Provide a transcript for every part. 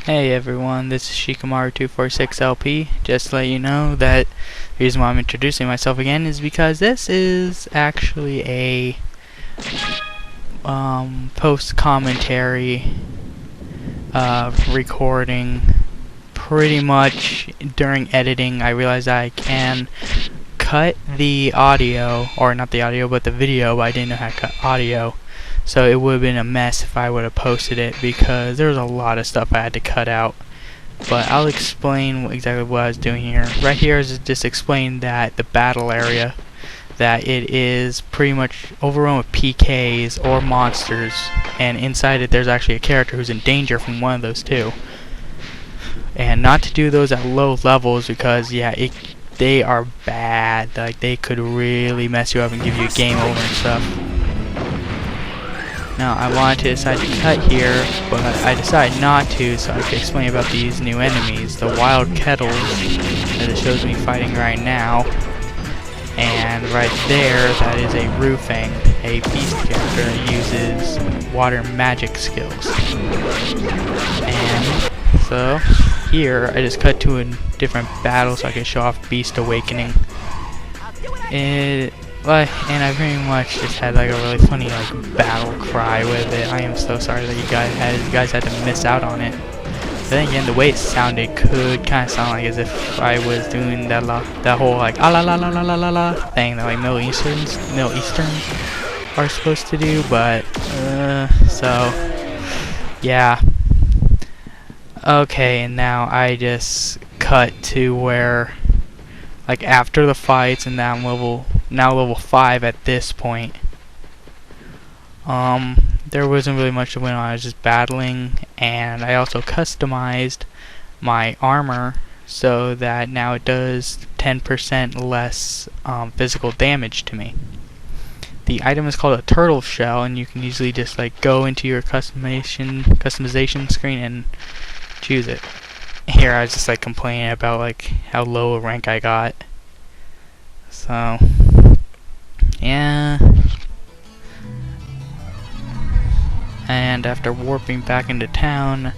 Hey everyone, this is Shikamaru246LP. Just to let you know that the reason why I'm introducing myself again is because this is actually a post-commentary recording. Pretty much during editing I realized I can cut the audio, or not the audio but the video, but I didn't know how to cut audio. So it would have been a mess if I would have posted it, because there was a lot of stuff I had to cut out. But I'll explain exactly what I was doing here. Right here is just explain that the battle area, that it is pretty much overrun with PKs or monsters, and inside it there's actually a character who's in danger from one of those two. And not to do those at low levels, because yeah, they are bad. Like, they could really mess you up and give you a game over and stuff. Now, I wanted to decide to cut here, but I decided not to, so I could explain about these new enemies, the wild kettles that it shows me fighting right now. And right there, that is a roofing, a beast character that uses water magic skills. And so here, I just cut to a different battle so I can show off Beast Awakening. And I pretty much just had like a really funny battle cry with it. I am so sorry that you guys had to miss out on it. But then again, the way it sounded could kind of sound like as if I was doing that whole like ah la la la la la la la thing that like Middle Easterns are supposed to do. But so yeah. Okay, and now I just cut to where, like, after the fights, and now I'm level 5 at this point. There wasn't really much to win on. I was just battling, and I also customized my armor so that now it does 10% less physical damage to me. The item is called a turtle shell, and you can usually just like go into your customization screen and choose it. Here I was just like complaining about like how low a rank I got. So yeah. And after warping back into town,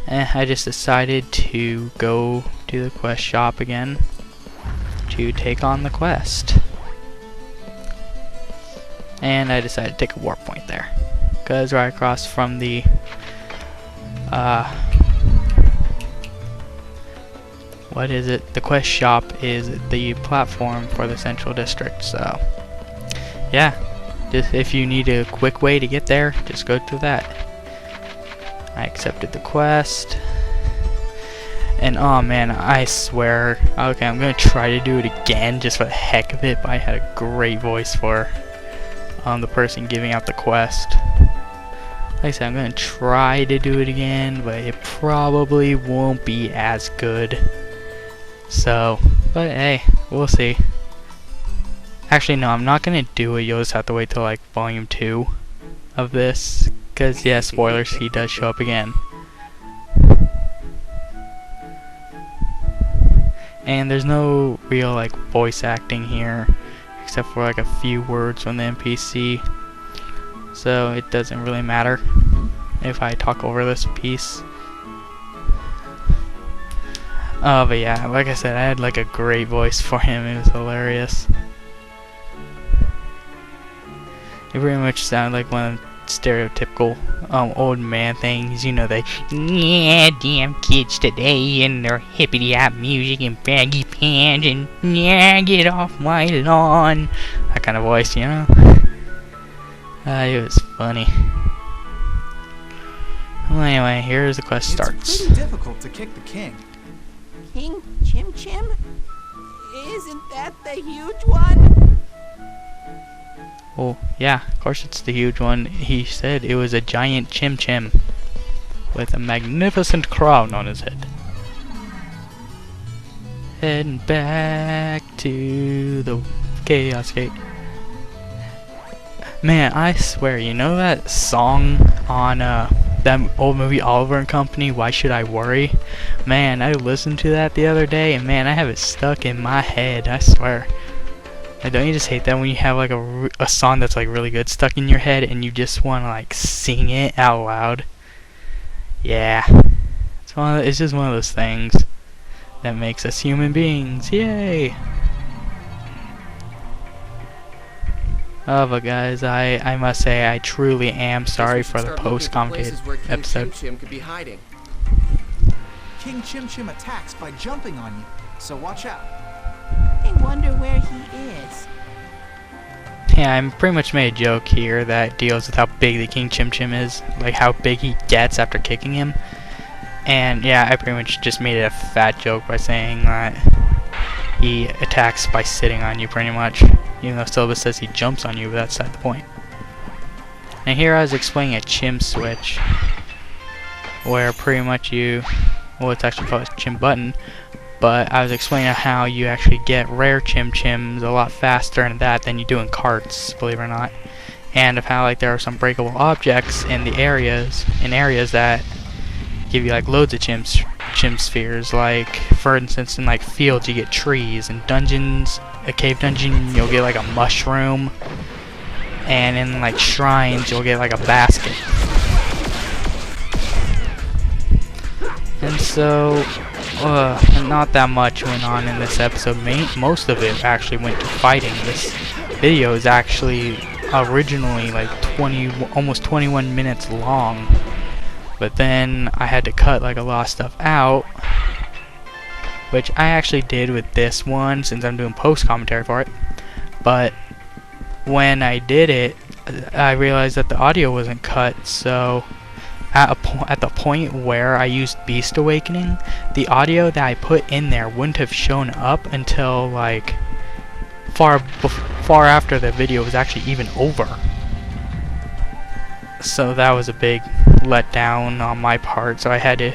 I just decided to go to the quest shop again to take on the quest. And I decided to take a warp point there, because right across from the what is it? The quest shop is the platform for the central district. So yeah, just if you need a quick way to get there, just go through that. I accepted the quest, and oh man, I swear, okay, I'm gonna try to do it again just for the heck of it, but I had a great voice for the person giving out the quest. Like I said, I'm gonna try to do it again, but it probably won't be as good. So, but hey, we'll see. Actually, no, I'm not gonna do it. You'll just have to wait till like volume 2 of this, because yeah, spoilers, he does show up again. And there's no real like voice acting here, except for like a few words from the NPC. So it doesn't really matter if I talk over this piece. But yeah, like I said, I had like a great voice for him. It was hilarious. It very much sounded like one of the stereotypical old man things, you know, the yeah, damn kids today and their hippity hop music and baggy pants and yeah, get off my lawn, that kind of voice, you know. It was funny. Well, anyway, here's the quest starts. It's pretty difficult to kick the king. King Chim Chim? Isn't that the huge one? Oh, yeah, of course it's the huge one. He said it was a giant Chim Chim with a magnificent crown on his head. Heading back to the Chaos Gate. Man, I swear, you know that song on that old movie Oliver and Company, Why Should I Worry? Man, I listened to that the other day, and man, I have it stuck in my head, I swear. Like, don't you just hate that when you have like a song that's like really good stuck in your head and you just want to like sing it out loud? Yeah, that's It's just one of those things that makes us human beings. Yay! Oh, but guys, I must say I truly am sorry for the post-commentated episode. King Chim Chim could be hiding. King Chim Chim attacks by jumping on you, so watch out. I wonder where he is. Yeah, I pretty much made a joke here that deals with how big the King Chim Chim is, like how big he gets after kicking him. And yeah, I pretty much just made it a fat joke by saying that he attacks by sitting on you pretty much. Even though syllabus says he jumps on you, but that's not the point. And here I was explaining a chim switch, where pretty much well, it's actually called a chim button, but I was explaining how you actually get rare chim chims a lot faster in that than you do in carts, believe it or not. And of how like there are some breakable objects in the areas that give you like loads of chim spheres. Like for instance, in like fields you get trees, in dungeons, a cave dungeon, you'll get like a mushroom, and in like shrines you'll get like a basket. And so not that much went on in this episode. Most of it actually went to fighting. This video is actually originally like almost 21 minutes long, but then I had to cut like a lot of stuff out, which I actually did with this one since I'm doing post commentary for it. But when I did it, I realized that the audio wasn't cut, so at the point where I used Beast Awakening, the audio that I put in there wouldn't have shown up until like far after the video was actually even over. So that was a big letdown on my part, so I had to,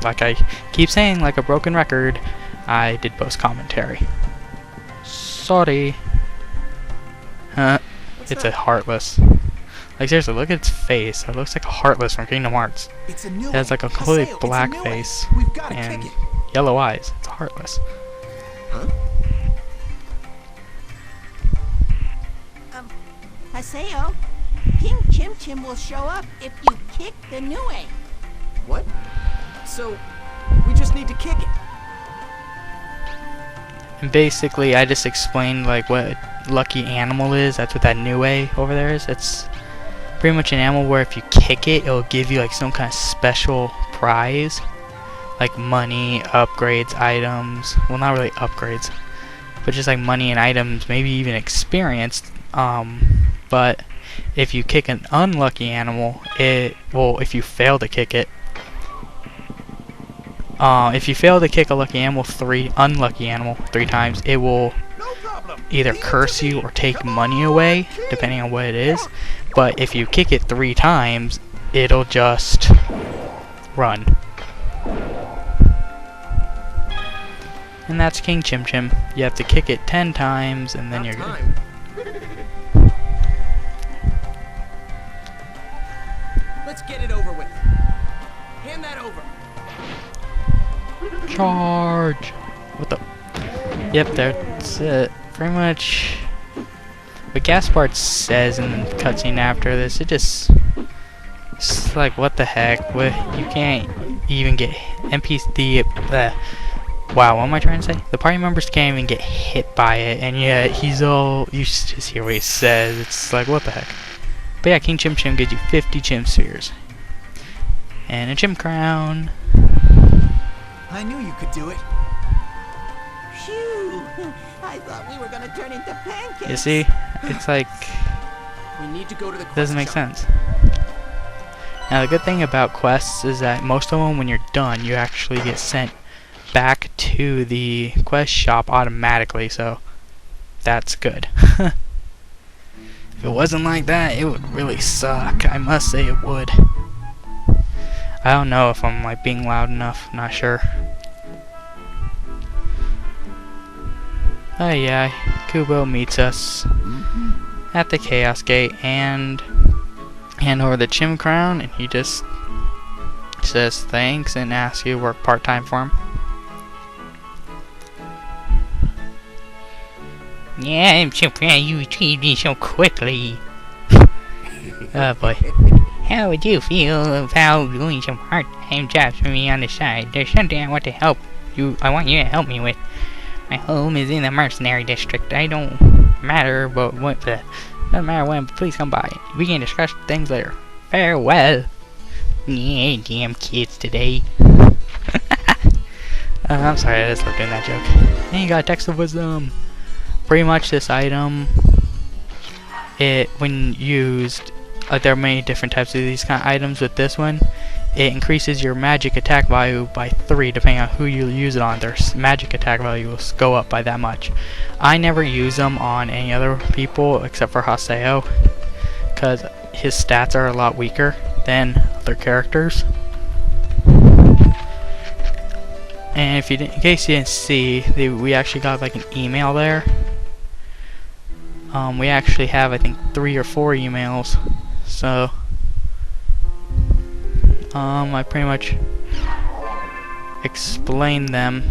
like I keep saying, like a broken record, I did post commentary. Sorry. It's a Heartless. Like seriously, look at its face. It looks like a Heartless from Kingdom Hearts. It's a new It has like a completely black face and yellow eyes. It's a Heartless. Huh? Haseo, King Chim Chim will show up if you kick the Nue. What? So, we just need to kick it. And basically, I just explained like what lucky animal is. That's what that Nue over there is. It's pretty much an animal where if you kick it, it'll give you like some kind of special prize, like money, upgrades, items. Well, not really upgrades, but just like money and items, maybe even experience. But if you kick an unlucky animal, if you fail to kick it, if you fail to kick a lucky animal unlucky animal three times, it will either curse you or take money away, depending on what it is. But if you kick it 3 times, it'll just run. And that's King Chim Chim. You have to kick it 10 times, and then you're good. Let's get it over with. Hand that over. Charge! What the? Yep, that's it. Pretty much what Gaspard says in the cutscene after this, it's like, what the heck? You can't even get wow, what am I trying to say? The party members can't even get hit by it, and yet you should just hear what he says. It's like, what the heck? But yeah, King Chim Chim gives you 50 chim spheres. And a chim crown. I knew you could do it. Phew! I thought we were gonna turn into pancakes. You see? It's like, We need to go to the doesn't make sense. Now the good thing about quests is that most of them, when you're done, you actually get sent back to the quest shop automatically, so that's good. If it wasn't like that, it would really suck. I must say it would. I don't know if I'm like being loud enough, not sure. Oh yeah, Kubo meets us at the Chaos Gate and hand over the Chim Crown, and he just says thanks and asks you to work part-time for him. Yeah, I'm so proud you achieved it so quickly. Oh boy. How would you feel about doing some part-time jobs for me on the side? There's something I want to help you. I want you to help me with. My home is in the mercenary district. I don't matter, but what the doesn't matter when. But please come by. We can discuss things later. Farewell. Yeah, damn kids today. I'm sorry, I just love doing that joke. And you got text of wisdom. Pretty much this item, when used, there are many different types of these kind of items. With this one, it increases your magic attack value by 3 depending on who you use it on. Their magic attack value will go up by that much. I never use them on any other people except for Haseo, because his stats are a lot weaker than other characters. And if you in case you didn't see, we actually got like an email there. We actually have, I think, 3 or 4 emails. So I pretty much explained them.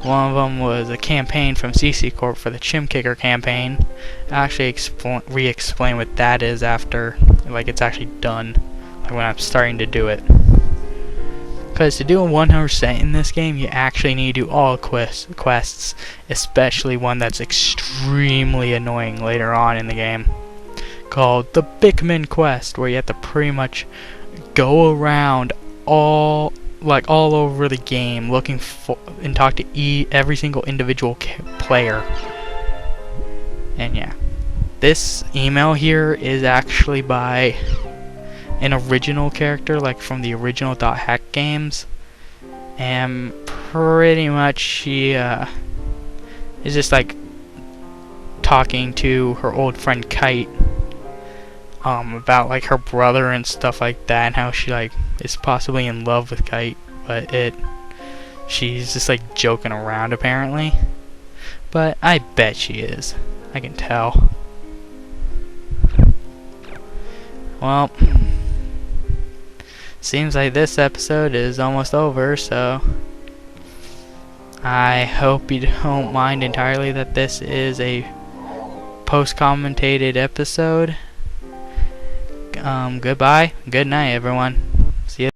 One of them was a campaign from CC Corp for the Chim Kicker campaign. I actually re-explain what that is after, like, it's actually done, like when I'm starting to do it. Because to do a 100% in this game, you actually need to do all quests, especially one that's extremely annoying later on in the game, called the Bickman quest, where you have to pretty much go around all over the game looking for and talk to every single individual player. And yeah, this email here is actually by an original character, like from the original .hack games, and pretty much she is just like talking to her old friend Kite about like her brother and stuff like that, and how she like is possibly in love with Kite, but she's just like joking around apparently. But I bet she is. I can tell. Well, seems like this episode is almost over, so I hope you don't mind entirely that this is a post-commentated episode. Goodbye. Good night, everyone. See you.